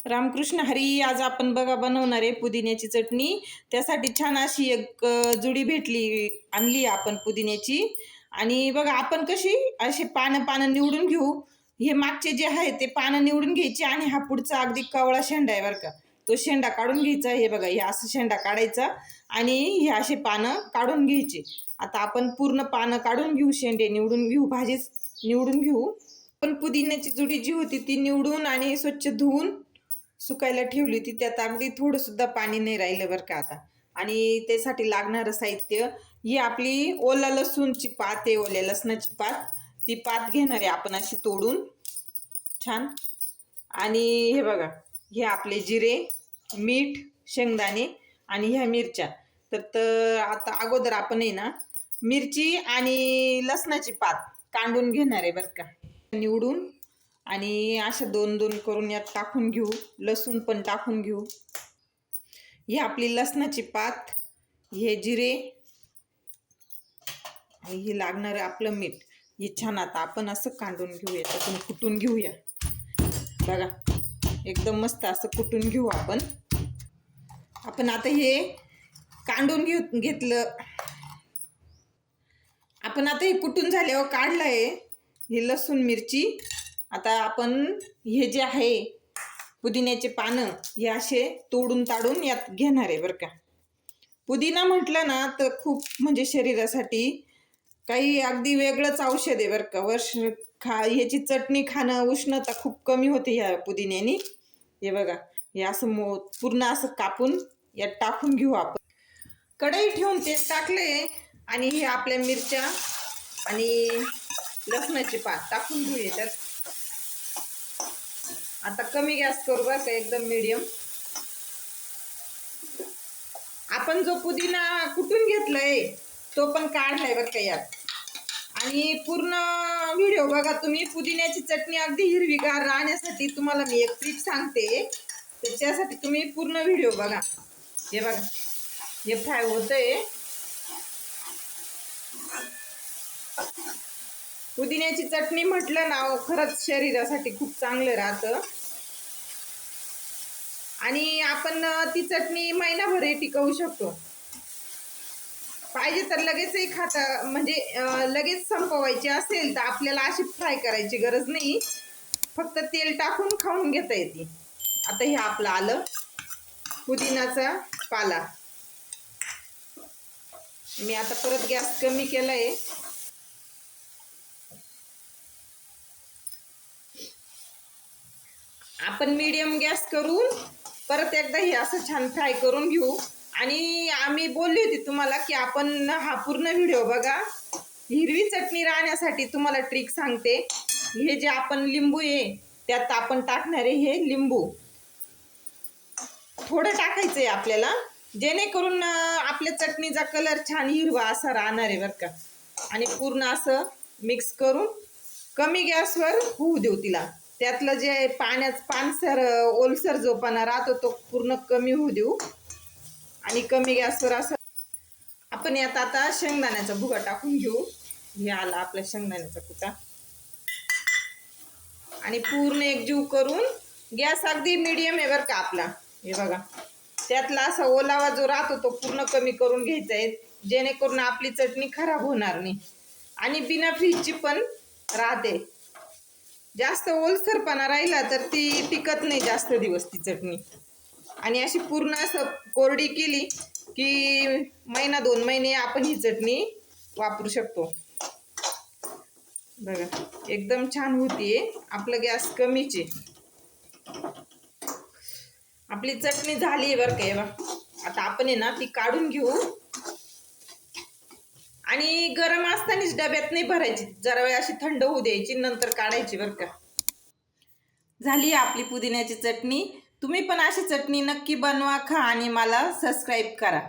रामकृष्ण हरी. आज आपण बघा बनवणार आहे पुदिन्याची चटणी. त्यासाठी छान अशी एक जुडी आणली आपण पुदिन्याची. आणि बघा आपण कशी असे पानं निवडून घेऊ. हे मागचे जे आहे ते पानं निवडून घ्यायचे आणि हा पुढचा अगदी कवळा शेंडा आहे बरं का, तो शेंडा काढून घ्यायचा. हे बघा, हे असं शेंडा काढायचा आणि हे असे पानं काढून घ्यायचे. आता आपण पूर्ण पानं काढून घेऊ, शेंडे निवडून घेऊ, भाजीच निवडून घेऊ. पण पुदिन्याची जुडी जी होती ती निवडून आणि स्वच्छ धुवून सुकायला ठेवली होती. त्यात अगदी थोडं सुद्धा पाणी नाही राहिलं बरं का आता. आणि त्यासाठी लागणारं साहित्य, ही आपली ओला लसूणची पात आहे, ओल्या लसणाची पात. ती पात घेणार आहे आपण अशी तोडून छान. आणि हे बघा, हे आपले जिरे, मीठ, शेंगदाणे आणि ह्या मिरच्या. तर आता अगोदर आपण आहे ना मिरची आणि लसणाची पात कांडून घेणार आहे बरं का, निवडून. आणि अशा दोन दोन करून यात टाकून घेऊ. लसूण पण टाकून घेऊ. ही आपली लसणाची पात, हे जिरे आणि हे लागणार आपलं मीठ. हे छान आता आपण असं कांडून घेऊया, त्यातून कुटून घेऊया. बघा, एकदम मस्त असं कुटून घेऊ आपण. आता हे कांडून घेतलं. आपण आता हे कुटून झाल्यावर काढलं आहे हे लसूण मिरची. आता आपण हे जे आहे पुदिन्याचे पानं हे असे तोडून ताडून यात घेणार आहे बरं का. पुदिना म्हटलं ना तर खूप म्हणजे शरीरासाठी काही अगदी वेगळंच औषध आहे बरं का. ह्याची चटणी खाणं, उष्णता खूप कमी होते ह्या पुदिन्याने. हे बघा, हे असं पूर्ण असं कापून यात टाकून घेऊ आपण. कढई ठेवून तेल टाकले आणि हे आपल्या मिरच्या आणि लसणाची पात टाकून घेऊ याच्यात. आता कमी गॅस करू बरं का, एकदम मीडियम. आपण जो पुदिना कुटून घेतलाय तो पण काढलाय बरं का यात. आणि पूर्ण व्हिडिओ बघा तुम्ही. पुदिन्याची चटणी अगदी हिरवीगार राहण्यासाठी तुम्हाला मी एक ट्रिक सांगते, त्याच्यासाठी तुम्ही पूर्ण व्हिडिओ बघा. हे बघा, हे फ्राय होतंय. पुदिन्याची चटणी म्हटलं ना खरंच शरीरासाठी खूप चांगलं राहतं. आणि आपण ती चटणी महिनाभरही टिकवू शकतो. पाहिजे तर लगेचही खाता, म्हणजे लगेच संपवायची असेल तर आपल्याला अशी फ्राय करायची गरज नाही, फक्त तेल टाकून खाऊन घेता येते. आता हे आपलं आलं, पुदिनाचा पाला. मी आता परत गॅस कमी केलाय. आपण मीडियम गॅस करून परत एकदा हे असं छान फ्राय करून घेऊ. आणि आम्ही बोलली होती तुम्हाला की आपण हा पूर्ण व्हिडिओ बघा. हिरवी चटणी राहण्यासाठी तुम्हाला ट्रिक सांगते. हे जे आपण लिंबू आहे त्यात आपण टाकणार आहे, हे लिंबू थोडं टाकायचं आहे आपल्याला, जेणेकरून आपल्या चटणीचा कलर छान हिरवा असा राहणार आहे बरं का. आणि पूर्ण असं मिक्स करून कमी गॅसवर होऊ देऊ तिला. त्यातलं जे पानसर ओलसर जोपाना राहतो तो पूर्ण कमी होऊ देऊ. आणि कमी गॅसवर असं आपण यात आता शेंगदाण्याचा भुगा टाकून घेऊ. हे आला आपला शेंगदाण्याचा कुटा. आणि पूर्ण एकजीव करून गॅस अगदी मीडियम आहे बरं का आपला. हे बघा, त्यातला असा ओलावा जो राहतो तो पूर्ण कमी करून घ्यायचा आहे, जेणेकरून आपली चटणी खराब होणार नाही. आणि बिना फ्रीजची पण राहते. जास्त ओलसरपणा राहिला तर ती टिकत नाही जास्त दिवस ती चटणी. आणि अशी पूर्ण असं कोरडी केली की महिना 2 महिने आपण ही चटणी वापरू शकतो. बघा, एकदम छान होतीये. आपलं गॅस कमीच आहे. आपली चटणी झाली आहे बरं का. आता आपण आहे ना ती काढून घेऊ. आणि गरम असतानाच डब्यात नाही भरायची, जरा वेळ अशी थंड होऊ द्यायची, नंतर काढायची बरं का. झाली आपली पुदिन्याची चटणी. तुम्ही पण अशी चटणी नक्की बनवा, खा आणि मला सबस्क्राईब करा.